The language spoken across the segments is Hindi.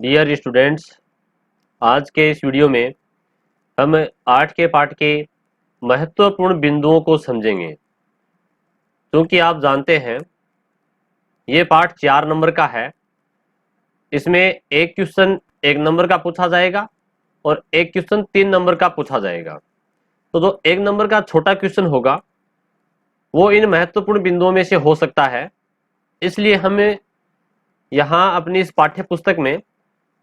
डियर स्टूडेंट्स, आज के इस वीडियो में हम 8 के पाठ के महत्वपूर्ण बिंदुओं को समझेंगे। क्योंकि आप जानते हैं ये पाठ 4 नंबर का है। इसमें एक क्वेश्चन 1 नंबर का पूछा जाएगा और एक क्वेश्चन 3 नंबर का पूछा जाएगा। तो जो 1 नंबर का छोटा क्वेश्चन होगा वो इन महत्वपूर्ण बिंदुओं में से हो सकता है। इसलिए हमें यहाँ अपनी इस पाठ्य पुस्तक में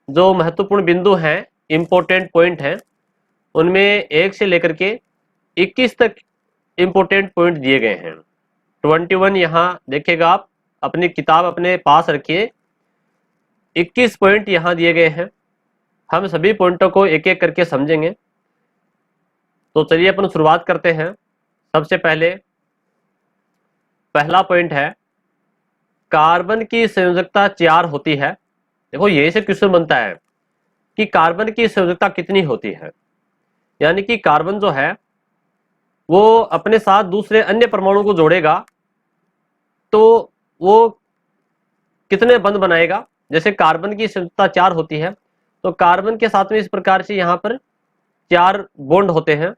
जो महत्वपूर्ण बिंदु हैं, इम्पोर्टेंट पॉइंट हैं, उनमें 1 से लेकर के 21 तक इम्पोर्टेंट पॉइंट दिए गए हैं। 21 यहाँ देखिएगा, आप अपनी किताब अपने पास रखिए। 21 पॉइंट यहाँ दिए गए हैं। हम सभी पॉइंटों को एक एक करके समझेंगे। तो चलिए अपन शुरुआत करते हैं। सबसे पहले पहला पॉइंट है, कार्बन की संयोजकता 4 होती है। देखो, यही से क्वेश्चन बनता है कि कार्बन की संयोजकता कितनी होती है, यानी कि कार्बन जो है वो अपने साथ दूसरे अन्य परमाणु को जोड़ेगा तो वो कितने बंध बनाएगा। जैसे कार्बन की संयोजकता 4 होती है तो कार्बन के साथ में इस प्रकार से यहाँ पर 4 बॉन्ड होते हैं।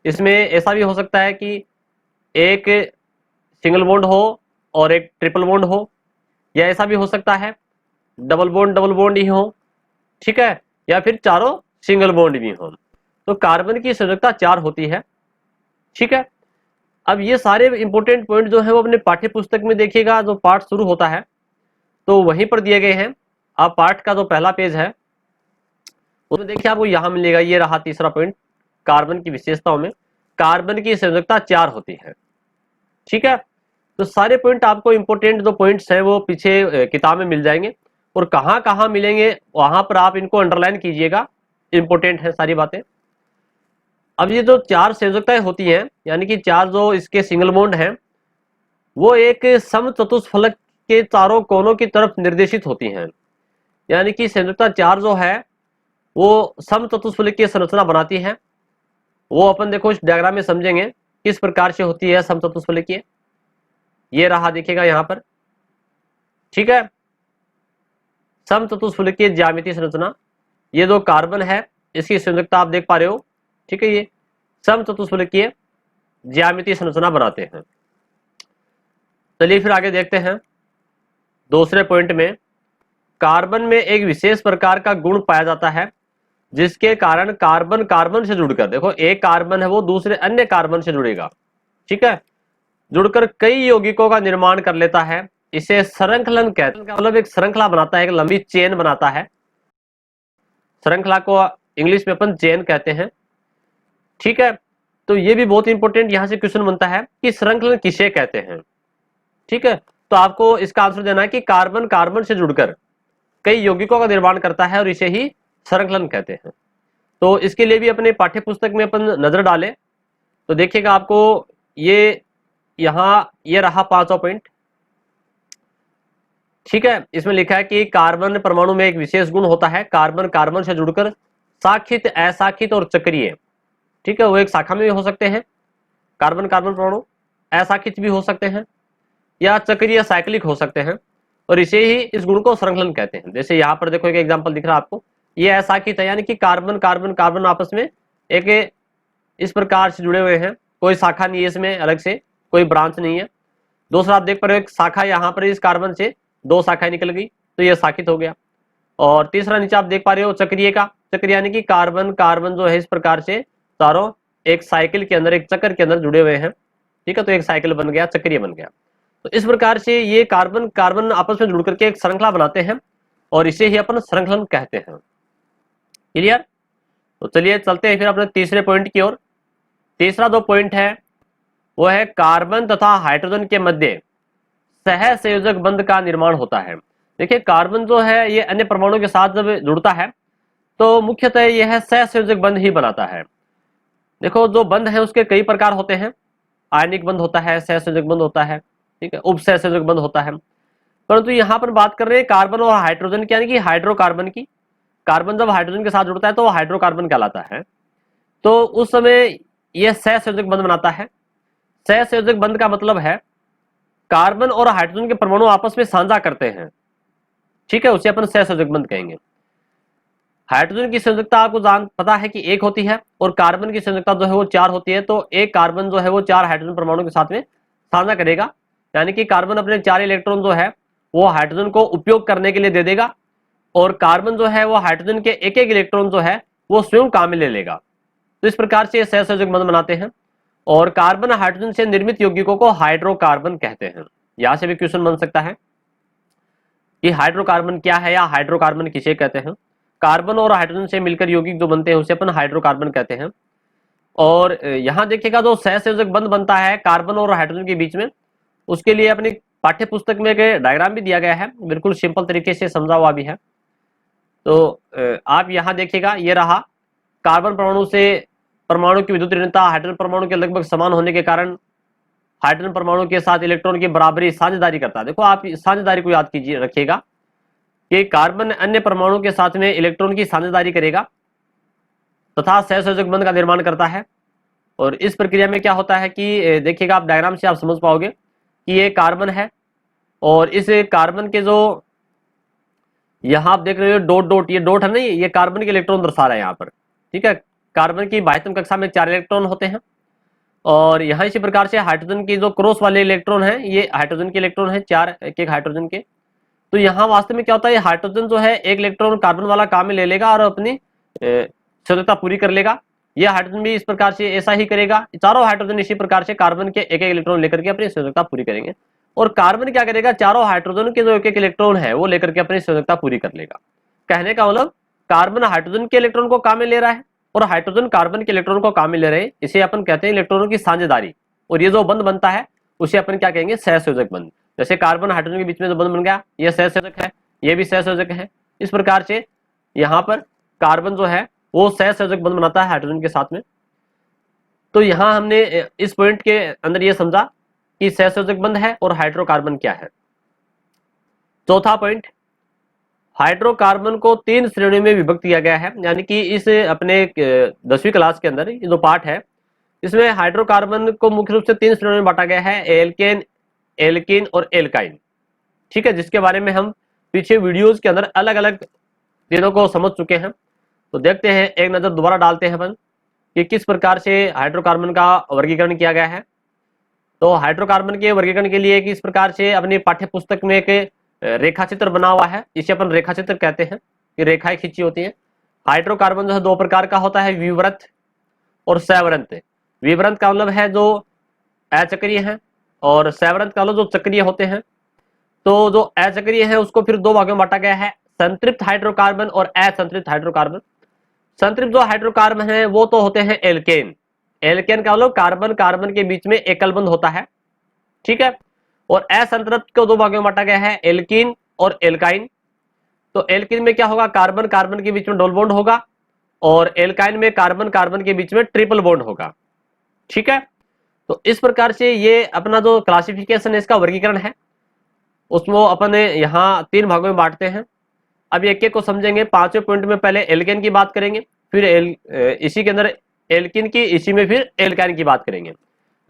इसमें ऐसा भी हो सकता है कि एक सिंगल बॉन्ड हो और एक ट्रिपल बॉन्ड हो, या ऐसा भी हो सकता है डबल बॉन्ड ही हो, ठीक है, या फिर चारों सिंगल बॉन्ड भी हो। तो कार्बन की संयोजकता 4 होती है, ठीक है। अब ये सारे इंपॉर्टेंट पॉइंट जो है वो अपने पाठ्य पुस्तक में देखिएगा, जो पाठ शुरू होता है तो वहीं पर दिए गए हैं। आप पाठ का जो पहला पेज है उसमें देखिए, आपको यहाँ मिलेगा, ये रहा तीसरा पॉइंट, कार्बन की विशेषताओं में कार्बन की संयोजकता 4 होती है, ठीक है। तो सारे पॉइंट आपको इंपॉर्टेंट जो पॉइंट्स हैं वो पीछे किताब में मिल जाएंगे, और कहाँ कहाँ मिलेंगे वहां पर आप इनको अंडरलाइन कीजिएगा, इंपॉर्टेंट है सारी बातें। अब ये जो 4 संयोजकताएं होती हैं, यानी कि 4 जो इसके सिंगल बॉन्ड हैं, वो एक समचतुष्फलक के चारों कोनों की तरफ निर्देशित होती हैं। यानी कि संयोजकता 4 जो है वो समचतुष्फलक की संरचना बनाती है। वो अपन देखो इस डायग्राम में समझेंगे किस प्रकार से होती है समचतुष्फलकीय। ये रहा, देखिएगा यहाँ पर, ठीक है, समचतुष्फलकीय ज्यामितीय संरचना। ये जो कार्बन है इसकी संयोजकता आप देख पा रहे हो, ठीक है। ये समचतुष्फलकीय ज्यामितीय संरचना बनाते हैं। चलिए फिर आगे देखते हैं। दूसरे पॉइंट में, कार्बन में एक विशेष प्रकार का गुण पाया जाता है जिसके कारण कार्बन कार्बन से जुड़कर, देखो एक कार्बन है वो दूसरे अन्य कार्बन से जुड़ेगा, ठीक है, जुड़कर कई यौगिकों का निर्माण कर लेता है। इसे श्रृंखलन कहते हैं। मतलब एक श्रृंखला बनाता है, एक लंबी चेन बनाता है। श्रृंखला को इंग्लिश में अपन चेन कहते हैं, ठीक है। तो ये भी बहुत इंपॉर्टेंट यहाँ से क्वेश्चन बनता है कि श्रृंखलन किसे कहते हैं, ठीक है। तो आपको इसका आंसर देना है कि कार्बन कार्बन से जुड़कर कई यौगिकों का निर्माण करता है और इसे ही श्रृंखलन कहते हैं। तो इसके लिए भी अपने पाठ्य पुस्तक में अपन नजर डालें तो देखिएगा, आपको ये यहाँ ये रहा 5वां पॉइंट, ठीक है। इसमें लिखा है कि कार्बन परमाणु में एक विशेष गुण होता है, कार्बन कार्बन से जुड़कर शाखित, अशाखित और चक्रीय, ठीक है, वो एक शाखा में भी हो सकते हैं कार्बन कार्बन परमाणु, अशाखित भी हो सकते हैं, या चक्रीय साइक्लिक हो सकते हैं, और इसे ही इस गुण को श्रृंखलन कहते हैं। जैसे यहाँ पर देखो एक एग्जांपल दिख रहा है आपको, ये अशाखित है, यानी कि कार्बन कार्बन कार्बन आपस में एक इस प्रकार से जुड़े हुए हैं, कोई शाखा नहीं है इसमें, अलग से कोई ब्रांच नहीं है। दूसरा आप देख पा रहे हो एक शाखा यहाँ पर इस कार्बन से 2 शाखाएं निकल गई तो ये शाखित हो गया। और तीसरा नीचे आप देख पा रहे हो चक्रीय का, चक्रीय यानी कि कार्बन कार्बन जो है इस प्रकार से चारों एक साइकिल के अंदर, एक चक्र के अंदर जुड़े हुए हैं, ठीक है। तो एक साइकिल बन गया, चक्रीय बन गया। तो इस प्रकार से ये कार्बन कार्बन आपस में जुड़ करके एक श्रृंखला बनाते हैं और इसे ही अपन श्रृंखलन कहते हैं। क्लियर? तो चलिए चलते हैं फिर अपने तीसरे पॉइंट की ओर। तीसरा जो पॉइंट है वो है, कार्बन तथा हाइड्रोजन के मध्य सह संयोजक बंध का निर्माण होता है। देखिए, कार्बन जो है ये अन्य परमाणु के साथ जब जुड़ता है तो मुख्यतः यह सह संयोजक बंध ही बनाता है। देखो, जो बंध है उसके कई प्रकार होते हैं। आयनिक बंध होता है, सह संयोजक बंध होता है, ठीक है, उप सह संयोजक बंध होता है। परंतु यहाँ पर बात कर रहे हैं कार्बन और हाइड्रोजन की, यानी कि हाइड्रोकार्बन की। कार्बन जब हाइड्रोजन के साथ जुड़ता है तो वो हाइड्रोकार्बन कहलाता है। तो उस समय यह सह संयोजक बंध बनाता है। सह संयोजक बंध का मतलब है कार्बन और हाइड्रोजन के परमाणु आपस में साझा करते हैं, ठीक है, उसे अपन सह संयोजक बंध कहेंगे। हाइड्रोजन की संयोजकता आपको पता है कि 1 होती है और कार्बन की संयोजकता जो है वो 4 होती है। तो एक कार्बन जो है वो 4 हाइड्रोजन परमाणु के साथ में साझा करेगा, यानी कि कार्बन अपने 4 इलेक्ट्रॉन जो है वो हाइड्रोजन को उपयोग करने के लिए दे देगा और कार्बन जो है वो हाइड्रोजन के एक एक इलेक्ट्रॉन जो है वो स्वयं काम में ले लेगा। तो इस प्रकार से सहसंयोजक बंध बनाते हैं और कार्बन हाइड्रोजन से निर्मित यौगिकों को हाइड्रोकार्बन कहते हैं। यहां से भी क्वेश्चन बन सकता है कि हाइड्रोकार्बन क्या है या हाइड्रोकार्बन किसे कहते हैं। कार्बन और हाइड्रोजन से मिलकर यौगिक जो बनते हैं उसे अपन हाइड्रोकार्बन कहते हैं। और यहां देखिएगा जो सहसंयोजक बंध बनता है कार्बन और हाइड्रोजन के बीच में, उसके लिए अपनी पाठ्य पुस्तक में एक डायग्राम भी दिया गया है, बिल्कुल सिंपल तरीके से समझा हुआ भी है। तो आप यहां देखिएगा, ये रहा कार्बन परमाणु से परमाणु की विद्युत ऋणता हाइड्रोजन परमाणु के लगभग समान होने के कारण हाइड्रोजन परमाणु के साथ इलेक्ट्रॉन की बराबरी साझेदारी करता है। देखो आप साझेदारी को याद कीजिए, रखिएगा कि कार्बन अन्य परमाणु के साथ में इलेक्ट्रॉन की साझेदारी करेगा तथा सहसंयोजक बंध का निर्माण करता है। और इस प्रक्रिया में क्या होता है कि देखिएगा आप डायग्राम से आप समझ पाओगे कि ये कार्बन है और इस कार्बन के जो यहां आप देख रहे हो डॉट डॉट, ये डॉट है नहीं, ये कार्बन के इलेक्ट्रॉन दर्शा रहा है यहाँ पर। ठीक है, कार्बन की बाह्यतम कक्षा में 4 इलेक्ट्रॉन होते हैं और यहाँ इसी प्रकार से हाइड्रोजन की जो क्रॉस वाले इलेक्ट्रॉन है ये हाइड्रोजन के इलेक्ट्रॉन है, 4 एक एक हाइड्रोजन के। तो यहाँ वास्तव में क्या होता है, हाइड्रोजन जो है एक इलेक्ट्रॉन कार्बन वाला काम में ले लेगा और अपनी संयोजकता पूरी कर लेगा। ये हाइड्रोजन भी इस प्रकार से ऐसा ही करेगा, चारों हाइड्रोजन इसी प्रकार से कार्बन के एक एक इलेक्ट्रॉन लेकर के अपनी संयोजकता पूरी करेंगे। और कार्बन क्या करेगा, चारों हाइड्रोजन के जो एक एक इलेक्ट्रॉन है वो लेकर के अपनी संयोजकता पूरी कर लेगा। कहने का मतलब कार्बन हाइड्रोजन के इलेक्ट्रॉन को काम में ले रहा है और हाइड्रोजन कार्बन के इलेक्ट्रॉन को काम में ले रहे हैं, इसे अपन कहते हैं इलेक्ट्रॉनों की साझेदारी। और ये जो बंध बनता है उसे अपन क्या कहेंगे, सहसंयोजक बंध। जैसे कार्बन हाइड्रोजन के बीच में जो बंध बन गया ये सहसंयोजक है, ये भी सहसंयोजक है। इस प्रकार से यहाँ पर कार्बन जो है वो सहसंयोजक बंध बनाता है हाइड्रोजन के साथ में। तो यहाँ हमने इस पॉइंट के अंदर ये समझा कि सहसंयोजक बंध है और हाइड्रोकार्बन क्या है। चौथा पॉइंट, हाइड्रोकार्बन को 3 श्रेणियों में विभक्त किया गया है, यानी कि इस अपने 10वीं क्लास के अंदर ये जो पार्ट है इसमें हाइड्रोकार्बन को मुख्य रूप से 3 श्रेणियों में बांटा गया है, एल्केन, एल्कीन और एल्काइन। ठीक है, जिसके बारे में हम पीछे वीडियोस के अंदर अलग अलग तीनों को समझ चुके हैं। तो देखते हैं, एक नजर दोबारा डालते हैं अपन कि किस प्रकार से हाइड्रोकार्बन का वर्गीकरण किया गया है। तो हाइड्रोकार्बन के वर्गीकरण के लिए इस प्रकार से अपनी पाठ्य पुस्तक में एक रेखा चित्र बना हुआ है, इसे अपन रेखा चित्र कहते हैं कि रेखाएं खींची होती हैं। हाइड्रोकार्बन जो है 2 प्रकार का होता है, विवृत और सैवरंत। विवृत का मतलब है जो अचक्रीय है और सैवरंत का मतलब जो चक्रीय होते हैं। तो जो अचक्रीय है उसको फिर 2 भागों में बांटा गया है, संतृप्त हाइड्रोकार्बन और असंतृप्त हाइड्रोकार्बन। संतृप्त जो हाइड्रोकार्बन है वो तो होते हैं एल्केन। एल्केन का मतलब कार्बन कार्बन के बीच में एकल बंध होता है। ठीक है, और असंतृप्त को 2 भागों में बांटा गया है, एल्कीन और एल्काइन। तो एल्कीन में क्या होगा, कार्बन कार्बन के बीच में डबल बॉन्ड होगा और एल्काइन में कार्बन कार्बन के बीच में ट्रिपल बॉन्ड होगा। ठीक है, तो इस प्रकार से ये अपना जो क्लासिफिकेशन है इसका वर्गीकरण है उसको अपन यहाँ 3 भागों में बांटते हैं। अब एक एक को समझेंगे। 5वें पॉइंट में पहले एल्केन की बात करेंगे, फिर इसी के अंदर एल्कीन की, इसी में फिर एल्काइन की बात करेंगे।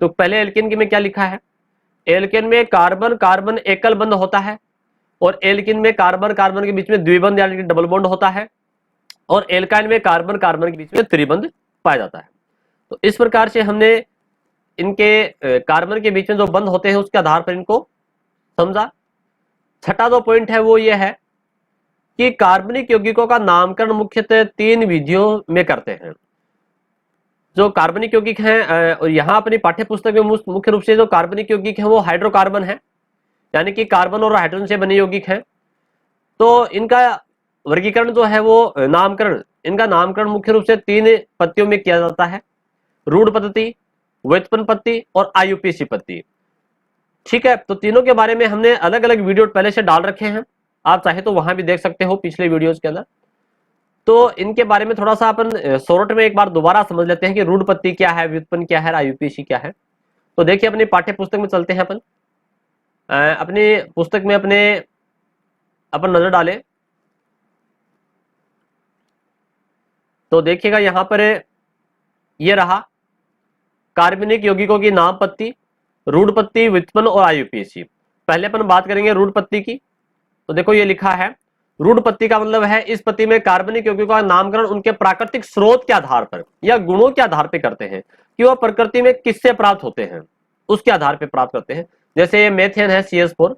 तो पहले एल्केन की में क्या लिखा है, एल्केन में कार्बन कार्बन एकल बंध होता है और एल्कीन में कार्बन कार्बन के बीच में द्विबंध यानी कि डबल बॉन्ड होता है और एल्काइन में कार्बन कार्बन के बीच में त्रिबंध पाया जाता है। तो इस प्रकार से हमने इनके कार्बन के बीच में जो बंध होते हैं उसके आधार पर इनको समझा। छठा जो पॉइंट है वो ये है कि कार्बनिक यौगिकों का नामकरण मुख्यतः 3 विधियों में करते हैं। जो कार्बनिक यौगिक हैं और यहाँ अपनी पाठ्य पुस्तक में मुख्य रूप से जो कार्बनिक यौगिक हैं वो हाइड्रोकार्बन है, यानी कि कार्बन और हाइड्रोजन से बने यौगिक हैं। तो इनका वर्गीकरण जो है वो नामकरण, इनका नामकरण मुख्य रूप से 3 पत्तियों में किया जाता है, रूढ़ पद्धति, व्युत्पन्न पत्ति और आईयूपीएसी पत्ति। ठीक है, तो तीनों के बारे में हमने अलग अलग वीडियो पहले से डाल रखे हैं, आप चाहे तो वहां भी देख सकते हो पिछले वीडियोस के अंदर। तो इनके बारे में थोड़ा सा अपन शॉर्ट में एक बार दोबारा समझ लेते हैं कि रूढ़ पत्ति क्या है, व्युत्पन्न क्या है, आईयूपीएसी क्या है। तो देखिए अपनी पाठ्य पुस्तक में चलते हैं अपन, अपनी पुस्तक में अपन नजर डालें तो देखिएगा यहाँ पर ये रहा कार्बनिक यौगिकों की नाम पत्ती, रूढ़ पत्ती, व्युत्पन्न और आईयूपीएसी। पहले अपन बात करेंगे रूढ़ पत्ती की। तो देखो ये लिखा है, रूढ़ पत्ती का मतलब है इस पत्ती में कार्बनिक यौगिकों का नामकरण उनके प्राकृतिक स्रोत के आधार पर या गुणों के आधार पर करते हैं कि वह प्रकृति में किससे प्राप्त होते हैं, उसके आधार पर प्राप्त करते हैं। जैसे ये मेथेन है CH4,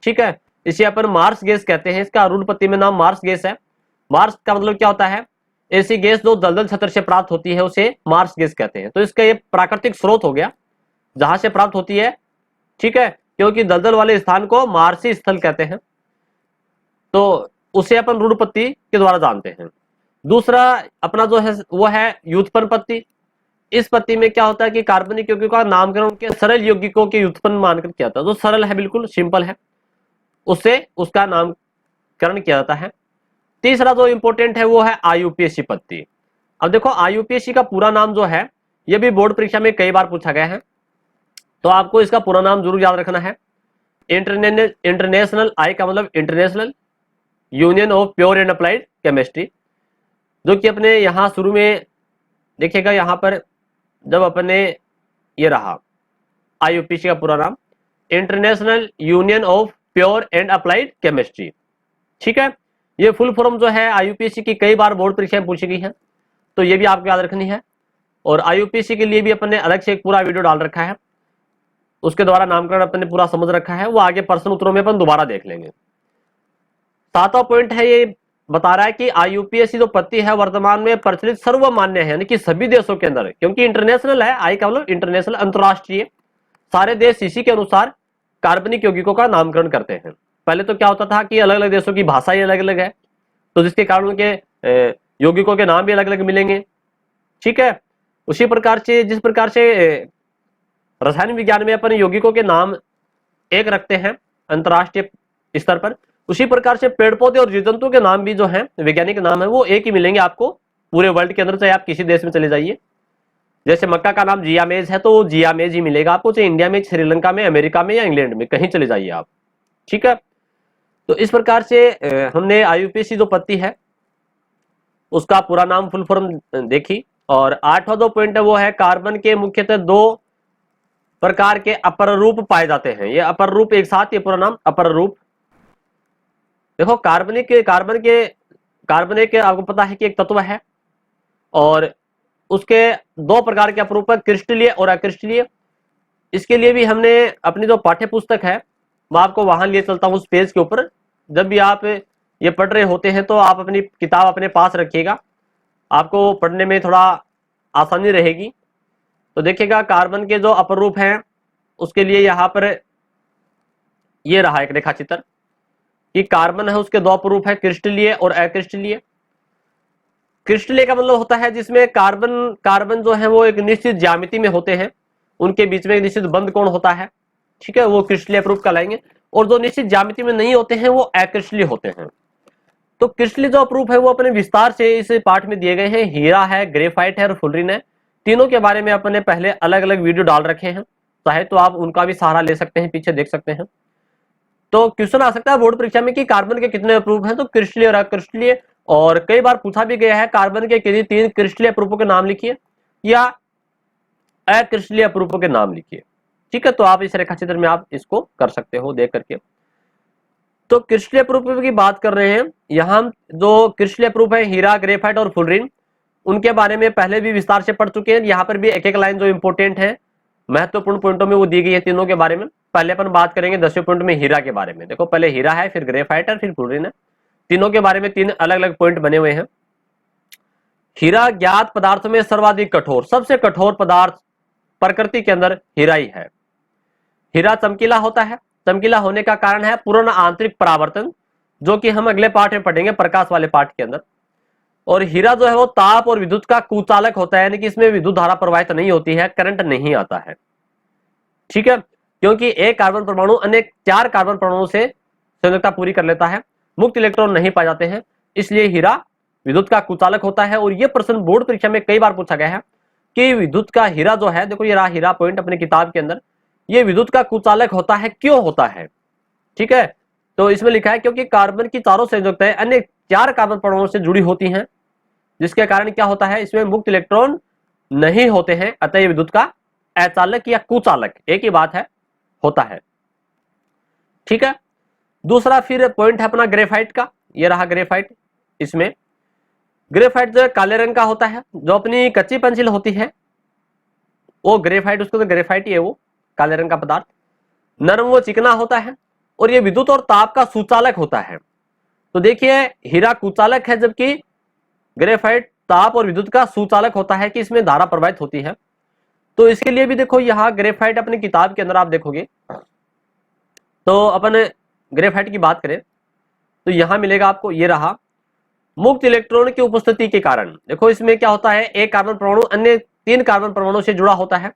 ठीक है, इसे अपन मार्स गैस कहते हैं, इसका रूढ़ पत्ती में नाम मार्स गैस है। मार्स का मतलब क्या होता है, ऐसी गैस जो दलदल क्षेत्र से प्राप्त होती है उसे मार्स गैस कहते हैं। तो इसका ये प्राकृतिक स्रोत हो गया जहां से प्राप्त होती है, ठीक है, क्योंकि दलदल वाले स्थान को मार्सी स्थल कहते हैं, तो उसे अपन रूढ़ पत्ती के द्वारा जानते हैं। दूसरा अपना जो है वो है व्युत्पन्न पत्ती। इस पत्ती में क्या होता है कि कार्बनिक यौगिकों का नामकरण उनके सरल यौगिकों के व्युत्पन्न मानकर किया जाता है, जो सरल है, बिल्कुल सिंपल है, उससे उसका नामकरण किया जाता है। तीसरा जो इंपॉर्टेंट है वो है IUPAC पत्ती। अब देखो IUPAC का पूरा नाम जो है ये भी बोर्ड परीक्षा में कई बार पूछा गया है, तो आपको इसका पूरा नाम जरूर याद रखना है। इंटरनेशनल, आई का मतलब international union of pure and applied chemistry, जो कि अपने यहाँ शुरू में देखिएगा, यहाँ पर जब अपने ये रहा IUPAC का पूरा नाम international union of pure and applied chemistry, ठीक है। ये फुल फॉर्म जो है IUPAC की कई बार बोर्ड परीक्षा में पूछी गई है, तो ये भी आपको याद रखनी है। और IUPAC के लिए भी अपन ने अलग से एक पूरा वीडियो डाल रखा है, उसके द्वारा नामकरण अपन ने पूरा समझ रखा है, वो आगे प्रश्न उत्तरों में अपन दोबारा देख लेंगे। सातवां पॉइंट है, ये बता रहा है कि IUPAC जो पत्ती है वर्तमान में प्रचलित सर्वमान्य है, यानी कि सभी देशों के अंदर, क्योंकि इंटरनेशनल है, आई का मतलब इंटरनेशनल, अंतरराष्ट्रीय, सारे देश इसी के अनुसार कार्बनिक यौगिकों का नामकरण करते हैं। पहले तो क्या होता था कि अलग अलग देशों की भाषा ही अलग अलग है, तो जिसके कारण उनके यौगिकों के नाम भी अलग अलग मिलेंगे, ठीक है। उसी प्रकार से जिस प्रकार से रसायन विज्ञान में अपन यौगिकों के नाम एक रखते हैं अंतरराष्ट्रीय स्तर पर, उसी प्रकार से पेड़ पौधे और जीव जंतु के नाम भी जो है, वैज्ञानिक नाम है, वो एक ही मिलेंगे आपको पूरे वर्ल्ड के अंदर, चाहे आप किसी देश में चले जाइए। जैसे मक्का का नाम जियामेज है, तो जियामेज ही मिलेगा आपको, चाहे इंडिया में, श्रीलंका में, अमेरिका में या इंग्लैंड में, कहीं चले जाइए आप, ठीक है। तो इस प्रकार से हमने IUPAC जो पत्ती है उसका पूरा नाम फुल फॉर्म देखी। और आठवां जो पॉइंट है वो है कार्बन के मुख्यतः दो प्रकार के अपर रूप पाए जाते हैं। ये अपर रूप एक साथ, ये पूरा नाम अपर रूप। देखो कार्बन एक आपको पता है कि एक तत्व है, और उसके दो प्रकार के अपरूप है, क्रिस्टलीय और अक्रिस्टलीय। इसके लिए भी हमने अपनी जो पाठ्य पुस्तक है मैं आपको वहां लिए चलता हूं उस पेज के ऊपर। जब भी आप ये पढ़ रहे होते हैं तो आप अपनी किताब अपने पास रखिएगा, आपको पढ़ने में थोड़ा आसानी रहेगी। तो देखिएगा कार्बन के जो अपर रूप हैं उसके लिए यहाँ पर ये रहा एक रेखा चित्र कि कार्बन है उसके दो अपर रूप है, क्रिस्टलीय और अक्रिस्टलीय। क्रिस्टलीय का मतलब होता है जिसमें कार्बन जो है वो एक निश्चित ज्यामिति में होते हैं, उनके बीच में एक निश्चित बंद कोण होता है, ठीक है, वो क्रिस्टलीय अपर रूप कहलाएंगे। और जो निश्चित ज्यामिति में नहीं होते हैं वो अक्रिस्टलीय होते हैं। तो क्रिस्टलीय जो अपरूप है वो अपने विस्तार से इस पाठ में दिए गए हैं। हीरा है, ग्रेफाइट है और फुलरिन है। तीनों के बारे में अपने पहले अलग अलग वीडियो डाल रखे हैं, चाहे तो आप उनका भी सहारा ले सकते हैं, पीछे देख सकते हैं। तो क्वेश्चन आ सकता है बोर्ड परीक्षा में कि कार्बन के कितने अपरूप हैं, तो क्रिस्टलीय और अक्रिस्टलीय। और कई बार पूछा भी गया है कार्बन के किसी 3 क्रिस्टलीय अपरूपों के नाम लिखिए या अक्रिस्टलीय अपरूपों के नाम लिखिए, ठीक है। तो आप इस रेखा चित्र में आप इसको कर सकते हो देख करके। तो क्रिस्टलीय अपरूप की बात कर रहे हैं यहाँ, जो क्रिस्टलीय अपरूप है हीरा, ग्रेफाइट और फुलरिन, उनके बारे में पहले भी विस्तार से पढ़ चुके हैं। यहाँ पर भी एक एक लाइन जो इंपॉर्टेंट है, महत्वपूर्ण पॉइंटों में वो दी गई है तीनों के बारे में। पहले अपन बात करेंगे 10वें पॉइंट में हीरा के बारे में। देखो पहले हीरा है, फिर ग्रेफाइट है, फिर फुलरिन है। तीनों के बारे में 3 अलग अलग पॉइंट बने हुए हैं। हीरा ज्ञात पदार्थों में सर्वाधिक कठोर, सबसे कठोर पदार्थ प्रकृति के अंदर हीरा ही है। हीरा चमकीला होता है, चमकीला होने का कारण है पूर्ण आंतरिक परावर्तन, जो कि हम अगले पाठ में पढ़ेंगे, प्रकाश वाले पाठ के अंदर। और हीरा जो है वो ताप और विद्युत का कुचालक होता है, यानी कि इसमें विद्युत धारा प्रवाहित नहीं होती है, करंट नहीं आता है, ठीक है, क्योंकि एक कार्बन परमाणु अन्य 4 कार्बन परमाणु से संयोजकता पूरी कर लेता है, मुक्त इलेक्ट्रॉन नहीं पाए जाते हैं, इसलिए हीरा विद्युत का कुचालक होता है। और यह प्रश्न बोर्ड परीक्षा में कई बार पूछा गया है कि विद्युत का हीरा जो है, देखो ये रहा हीरा पॉइंट अपनी किताब के अंदर, ये विद्युत का कुचालक होता है, क्यों होता है, ठीक है। तो इसमें लिखा है क्योंकि कार्बन की चारों संयोजकताएं अन्य 4 कार्बन परमाणुओं से जुड़ी होती हैं, जिसके कारण क्या होता है, इसमें मुक्त इलेक्ट्रॉन नहीं होते हैं, अतः ये विद्युत का अचालक या कुचालक एक ही बात है, होता है, ठीक है। दूसरा फिर पॉइंट है अपना ग्रेफाइट का। ये रहा ग्रेफाइट। इसमें ग्रेफाइट जो है काले रंग का होता है, जो अपनी कच्ची पेंसिल होती है वो ग्रेफाइट, उसको तो ग्रेफाइट ही है वो काले रंग का पदार्थ। नरम व चिकना होता है और ये विद्युत और ताप का सुचालक होता है। तो देखिए हीरा कुचालक है, जबकि ग्रेफाइट ताप और विद्युत का सुचालक होता है कि इसमें धारा प्रवाहित होती है। तो इसके लिए भी देखो यहाँ ग्रेफाइट अपनी किताब के अंदर आप देखोगे तो अपन ग्रेफाइट की बात करें तो यहां मिलेगा आपको, ये रहा, मुक्त इलेक्ट्रॉन की उपस्थिति के कारण। देखो इसमें क्या होता है, एक कार्बन परमाणु अन्य 3 कार्बन परमाणु से जुड़ा होता है,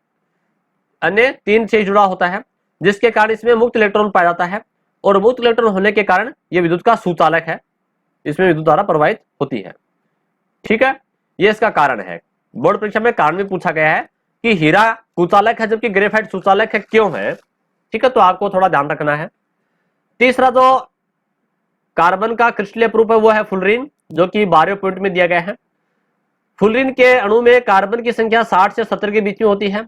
अन्य 3 से जुड़ा होता है, जिसके कारण इसमें मुक्त इलेक्ट्रॉन पाया जाता है और मुक्त इलेक्ट्रॉन होने के कारण यह विद्युत का सुचालक है, इसमें विद्युत धारा प्रवाहित होती है। ठीक है, ये इसका कारण है। बोर्ड परीक्षा में कारण भी पूछा गया है कि हीरा कुचालक है जबकि ग्रेफाइट सुचालक है, क्यों है। ठीक है, तो आपको थोड़ा ध्यान रखना है। तीसरा जो कार्बन का क्रिस्टलीय प्रूफ है वो है फुलरीन, जो कि 12वें पॉइंट में दिया गया है। फुलरीन के अणु में कार्बन की संख्या 60 से 70 के बीच में होती है,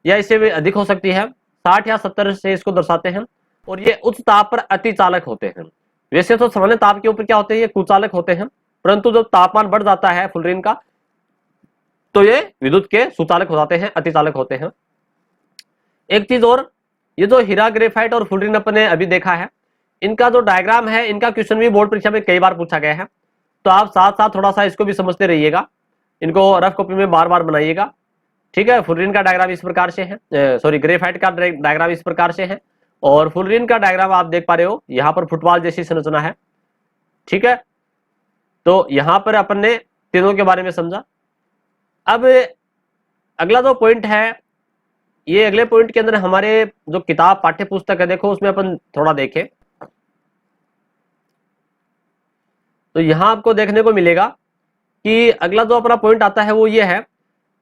या इससे भी अधिक हो सकती है, 60 या 70 से इसको दर्शाते हैं। और ये उच्च ताप पर अति चालक होते हैं। वैसे तो सामान्य ताप के ऊपर क्या होते हैं, ये कुचालक होते हैं, परंतु जब तापमान बढ़ जाता है फुलरीन का तो ये विद्युत के सुचालक हो जाते हैं, अति चालक होते हैं। एक चीज और, ये जो हीरा ग्रेफाइट और फुलरीन अपने अभी देखा है, इनका जो डायग्राम है, इनका क्वेश्चन भी बोर्ड परीक्षा में कई बार पूछा गया है। तो आप साथ साथ थोड़ा सा इसको भी समझते रहिएगा, इनको रफ कॉपी में बार बार बनाइएगा। ठीक है, फुलरीन का डायग्राम इस प्रकार से है, सॉरी ग्रेफाइट का डायग्राम इस प्रकार से है, और फुलरीन का डायग्राम आप देख पा रहे हो, यहाँ पर फुटबॉल जैसी संरचना है। ठीक है, तो यहाँ पर अपन ने तीनों के बारे में समझा। अब अगला जो पॉइंट है, ये अगले पॉइंट के अंदर हमारे जो किताब पाठ्य पुस्तक है, देखो उसमें अपन थोड़ा देखें तो यहां आपको देखने को मिलेगा कि अगला जो अपना पॉइंट आता है वो ये है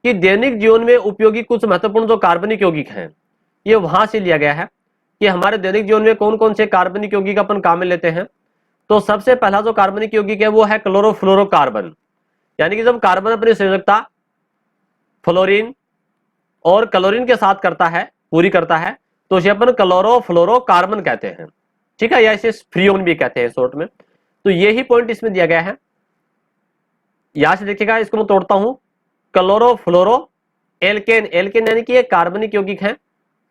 कि दैनिक जीवन में उपयोगी कुछ महत्वपूर्ण जो कार्बनिक यौगिक हैं, ये वहां से लिया गया है कि हमारे दैनिक जीवन में कौन कौन से कार्बनिक यौगिक अपन काम में लेते हैं। तो सबसे पहला जो कार्बनिक यौगिक है वो है क्लोरोफ्लोरोकार्बन, यानी कि जब कार्बन अपनी संयोजकता फ्लोरीन और क्लोरीन के साथ करता है, पूरी करता है, तो इसे अपन क्लोरोफ्लोरोकार्बन कहते हैं। ठीक है, या इसे फ्रियोन भी कहते हैं शॉर्ट में। तो यही पॉइंट इसमें दिया गया है। यहां से देखिएगा, इसको मैं तोड़ता हूं, क्लोरोफ्लोरो एल्केन, एल्केन यानी कि ये कार्बनिक यौगिक है।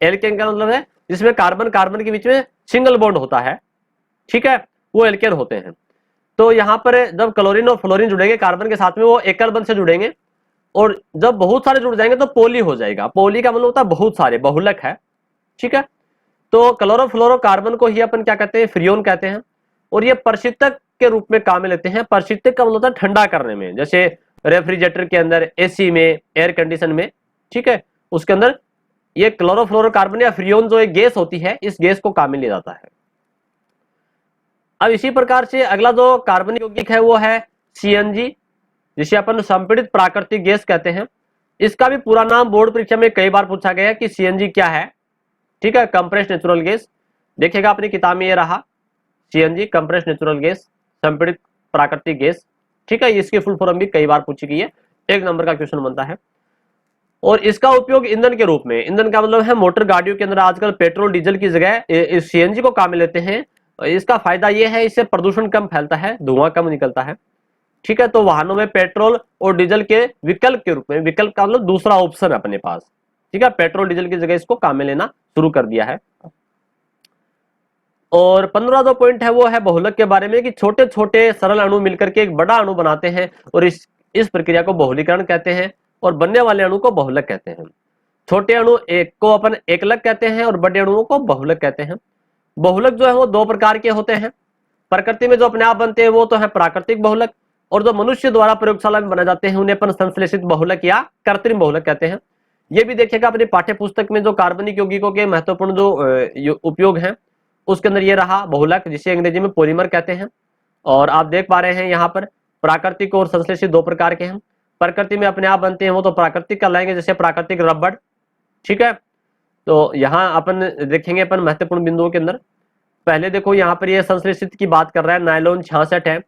एल्केन का मतलब है जिसमें कार्बन कार्बन के बीच में सिंगल बॉन्ड होता है। ठीक है, वो एल्केन होते हैं। तो यहां पर जब क्लोरीन और फ्लोरीन जुड़ेंगे कार्बन के साथ में, वो एकल बंध से जुड़ेंगे, और जब बहुत सारे जुड़ जाएंगे तो पोली हो जाएगा। पोली का मतलब होता है बहुत सारे, बहुलक है। ठीक है, तो क्लोरोफ्लोरोकार्बन को ही अपन क्या कहते हैं, फ्रियोन कहते हैं। और ये प्रशीतक के रूप में काम में लेते हैं। प्रशीतक का मतलब होता है ठंडा करने में, जैसे रेफ्रिजरेटर के अंदर, एसी में, एयर कंडीशन में। ठीक है, उसके अंदर ये क्लोरोफ्लोरोकार्बन या फ्रियोन जो एक गैस होती है, इस गैस को काम में लिया जाता है। अब इसी प्रकार से अगला जो कार्बनिक यौगिक है वो है सीएनजी, जिसे अपन संपीड़ित प्राकृतिक गैस कहते हैं। इसका भी पूरा नाम बोर्ड परीक्षा में कई बार पूछा गया है कि सीएनजी क्या है। ठीक है, कंप्रेस्ड नेचुरल गैस। देखिएगा अपनी किताब में ये रहा, सीएनजी कंप्रेस्ड नेचुरल गैस, संपीड़ित प्राकृतिक गैस। ठीक है, इसकी फुल फॉर्म भी कई बार पूछी गई है, 1 नंबर का क्वेश्चन बनता है। और इसका उपयोग ईंधन के रूप में, ईंधन का मतलब है मोटर गाड़ियों के अंदर आजकल पेट्रोल डीजल की जगह इस सीएनजी को काम में लेते हैं। इसका फायदा यह है, इससे प्रदूषण कम फैलता है, धुआं कम निकलता है। ठीक है, तो वाहनों में पेट्रोल और डीजल के विकल्प के रूप में, विकल्प का मतलब दूसरा ऑप्शन है अपने पास। ठीक है, पेट्रोल डीजल की जगह इसको काम में लेना शुरू कर दिया है। और 15 जो पॉइंट है वो है बहुलक के बारे में, कि छोटे छोटे सरल अणु मिलकर के एक बड़ा अणु बनाते हैं, और इस प्रक्रिया को बहुलीकरण कहते हैं, और बनने वाले अणु को बहुलक कहते हैं। छोटे अणु एक को अपन एकलक कहते हैं और बड़े अणुओं को बहुलक कहते हैं। बहुलक जो है वो 2 प्रकार के होते हैं। प्रकृति में जो अपने आप बनते हैं वो तो है प्राकृतिक बहुलक, और जो मनुष्य द्वारा प्रयोगशाला में बनाए जाते हैं उन्हें अपन संश्लेषित बहुलक या कृत्रिम बहुलक कहते हैं। ये भी देखिएगा अपनी पाठ्य पुस्तक में, जो कार्बनिक यौगिकों के महत्वपूर्ण जो उपयोग हैं उसके अंदर ये रहा बहुलक, जिसे अंग्रेजी में पॉलीमर कहते हैं। और आप देख पा रहे हैं यहाँ पर प्राकृतिक और संश्लेषित 2 प्रकार के हैं। प्रकृति में अपने आप बनते हैं वो तो प्राकृतिक कहलाएंगे, जैसे प्राकृतिक रबड़। ठीक है, तो यहाँ अपन देखेंगे अपन महत्वपूर्ण बिंदुओं के अंदर। पहले देखो यहाँ पर ये संश्लेषित की बात कर रहा है, नायलॉन 66 है,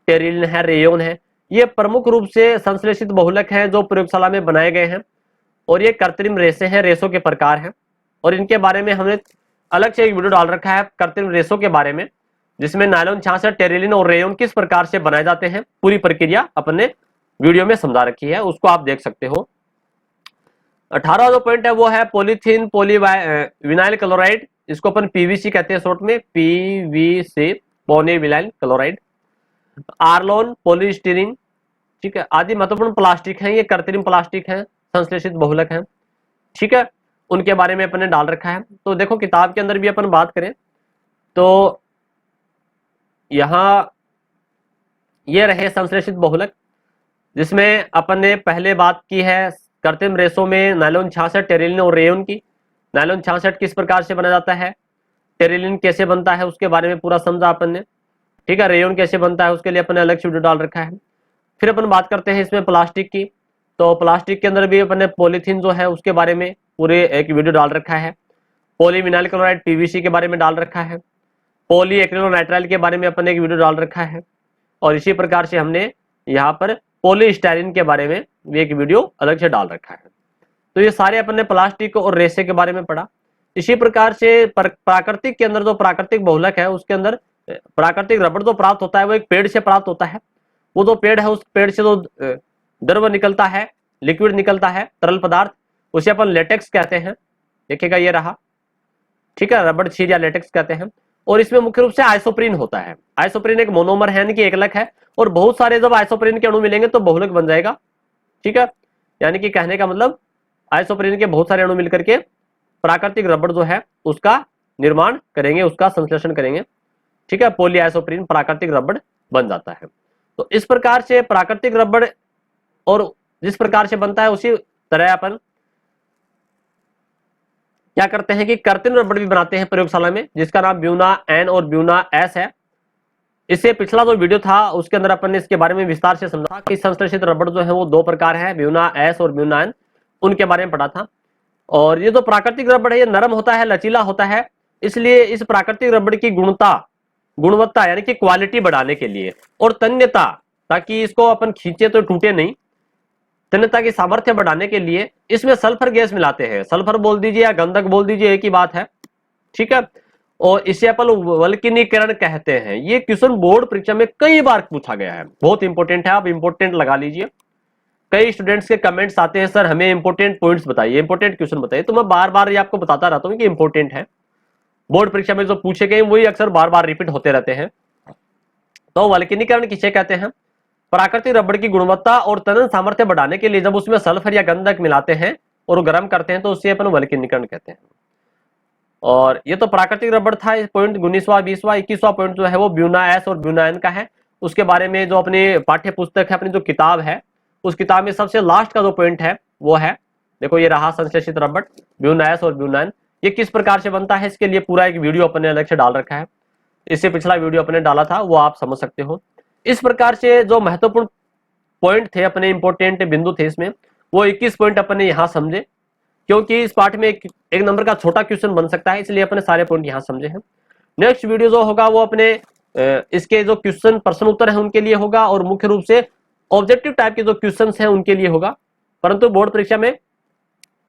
टेरिलिन है, रेयोन है। ये प्रमुख रूप से संश्लेषित बहुलक हैं जो प्रयोगशाला में बनाए गए हैं। और ये कृत्रिम रेशे हैं, रेशों के प्रकार हैं, और इनके बारे में हमने अलग से एक वीडियो डाल रखा है कृत्रिम रेशों के बारे में। जिसमें नायलॉन 66, टेरिलिन और रेयन किस प्रकार से बनाए जाते हैं, पूरी प्रक्रिया अपन ने वीडियो में समझा रखी है, उसको आप देख सकते हो। 18वां जो पॉइंट है वो है पॉलीथीन विनाइल क्लोराइड, इसको अपन पीवीसी कहते हैं शॉर्ट में, पीवीसी पॉलीविनाइल क्लोराइड। आर्लोन, पॉलीस्टीरीन, ठीक है, आदि महत्वपूर्ण प्लास्टिक हैं, ये कृत्रिम प्लास्टिक हैं, संश्लेषित बहुलक हैं, ठीक है, उनके बारे में अपन ने डाल रखा है। तो देखो किताब के अंदर भी अपन बात करें तो यहां ये रहे संश्लेषित बहुलक, जिसमें अपन ने पहले बात की है कृत्रिम रेशों में नायलॉन 66, टेरिलिन और रेयन की। नायलॉन 66 किस प्रकार से बना जाता है, टेरिलिन कैसे बनता है उसके बारे में पूरा समझा अपन ने, ठीक है, रेयन कैसे बनता है उसके लिए अपन ने अलग से वीडियो डाल रखा है। फिर अपन बात करते हैं इसमें प्लास्टिक की, तो प्लास्टिक के अंदर भी अपन ने पॉलीथीन जो है उसके बारे में पूरे एक वीडियो डाल रखा है। पॉलीविनाइल क्लोराइड पीवीसी के बारे में डाल रखा है। पॉली एक्रिलोनाइट्राइल के बारे में अपन ने एक वीडियो डाल रखा है। और इसी प्रकार से हमने यहाँ पर पॉलीस्टाइरिन के बारे में भी एक वीडियो अलग से डाल रखा है। तो ये सारे अपन ने प्लास्टिक और रेसे के बारे में पढ़ा। इसी प्रकार से प्राकृतिक के अंदर जो प्राकृतिक बहुलक है उसके अंदर प्राकृतिक रबड़ जो प्राप्त होता है वो एक पेड़ से प्राप्त होता है। वो जो पेड़ है उस पेड़ से जो द्रव निकलता है, लिक्विड निकलता है, तरल पदार्थ, उसे अपन लेटेक्स कहते हैं। देखिएगा ये रहा, ठीक है, रबड़ छीर या लेटेक्स कहते हैं। और इसमें मुख्य रूप से आइसोप्रीन होता है। आइसोप्रीन एक मोनोमर है, यानी कि एकलक है, और बहुत सारे जब आइसोप्रीन के अणु मिलेंगे तो बहुलक बन जाएगा, ठीक है। यानी कि कहने का मतलब आइसोप्रीन के बहुत सारे अणु मिलकर के प्राकृतिक रबड़ जो है उसका निर्माण करेंगे, उसका संश्लेषण करेंगे, ठीक है, पॉली आइसोप्रीन प्राकृतिक रबड़ बन जाता है। तो इस प्रकार से प्राकृतिक रबड़ और जिस प्रकार से बनता है उसी तरह अपन क्या करते हैं कि कृत्रिम रबड़ भी बनाते हैं प्रयोगशाला में, जिसका नाम ब्यूना एन और ब्यूना एस है। इससे पिछला जो वीडियो था उसके अंदर अपन ने इसके बारे में विस्तार से समझा कि संश्लेषित रबड़ जो है वो दो प्रकार है, ब्यूना एस और ब्यूना एन, उनके बारे में पढ़ा था। और ये जो प्राकृतिक रबड़ है ये नरम होता है, लचीला होता है, इसलिए इस प्राकृतिक रबड़ की गुणवत्ता यानी कि क्वालिटी बढ़ाने के लिए और तन्यता, ताकि इसको अपन खींचे तो टूटे नहीं, तन्यता की सामर्थ्य बढ़ाने के लिए इसमें सल्फर गैस मिलाते हैं। सल्फर बोल दीजिए या गंधक बोल दीजिए, एक ही बात है, ठीक है। और इसे अपन वल्कनीकरण कहते हैं। ये क्वेश्चन बोर्ड परीक्षा में कई बार पूछा गया है, बहुत इंपॉर्टेंट है, आप इंपॉर्टेंट लगा लीजिए। कई स्टूडेंट्स के कमेंट्स आते हैं, सर हमें इंपॉर्टेंट पॉइंट्स बताइए, इंपॉर्टेंट क्वेश्चन बताइए, तो मैं बार बार ये आपको बताता रहता हूँ कि इंपॉर्टेंट है। बोर्ड परीक्षा में जो पूछे गए वही अक्सर बार बार रिपीट होते रहते हैं। तो वल्कनीकरण किसे कहते हैं? प्राकृतिक रबड़ की गुणवत्ता और तनन सामर्थ्य बढ़ाने के लिए जब उसमें सल्फर या गंधक मिलाते हैं और गर्म करते हैं तो उससे अपन वल्कनीकरण कहते हैं। और ये तो प्राकृतिक रबड़ था। पॉइंट 19वां 20वां 21वां पॉइंट जो है वो ब्यूना एस और ब्यूना एन का है। उसके बारे में जो अपनी पाठ्य पुस्तक है, अपनी जो किताब है, उस किताब में सबसे लास्ट का जो पॉइंट है वो है, देखो ये रहा संश्लेषित रबड़ ब्यूना एस और ब्यूना एन। ये किस प्रकार से बनता है इसके लिए पूरा एक वीडियो अपने अलग से डाल रखा है। इससे पिछला वीडियो अपने डाला था, वो आप समझ सकते हो। इस प्रकार से जो महत्वपूर्ण पॉइंट थे, अपने इंपॉर्टेंट बिंदु थे इसमें, वो 21 पॉइंट अपने यहां समझे, क्योंकि इस पाठ में एक नंबर का छोटा क्वेश्चन बन सकता है, इसलिए अपने सारे पॉइंट यहां समझे हैं। नेक्स्ट वीडियो जो होगा वो अपने इसके जो क्वेश्चन प्रश्न उत्तर है उनके लिए होगा, और मुख्य रूप से ऑब्जेक्टिव टाइप के जो क्वेश्चन हैं उनके लिए होगा। परंतु बोर्ड परीक्षा में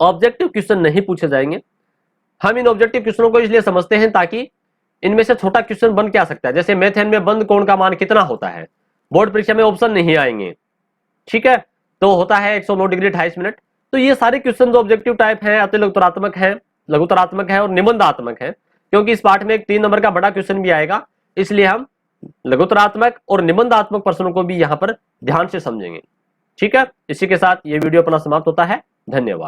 ऑब्जेक्टिव क्वेश्चन नहीं पूछे जाएंगे। हम इन ऑब्जेक्टिव क्वेश्चनों को इसलिए समझते हैं ताकि इनमें से छोटा क्वेश्चन बन क्या सकता है, जैसे मेथेन में बंद कोण का मान कितना होता है, बोर्ड परीक्षा में ऑप्शन नहीं आएंगे, ठीक है, तो होता है 109 डिग्री 28 मिनट। तो ये सारे क्वेश्चन जो ऑब्जेक्टिव टाइप है, अतिलघुतरात्मक है, लघुतरात्मक है और निबंधात्मक है, क्योंकि इस पाठ में एक 3 नंबर का बड़ा क्वेश्चन भी आएगा, इसलिए हम लघुतरात्मक और निबंधात्मक प्रश्नों को भी यहां पर ध्यान से समझेंगे, ठीक है। इसी के साथ ये वीडियो अपना समाप्त होता है। धन्यवाद।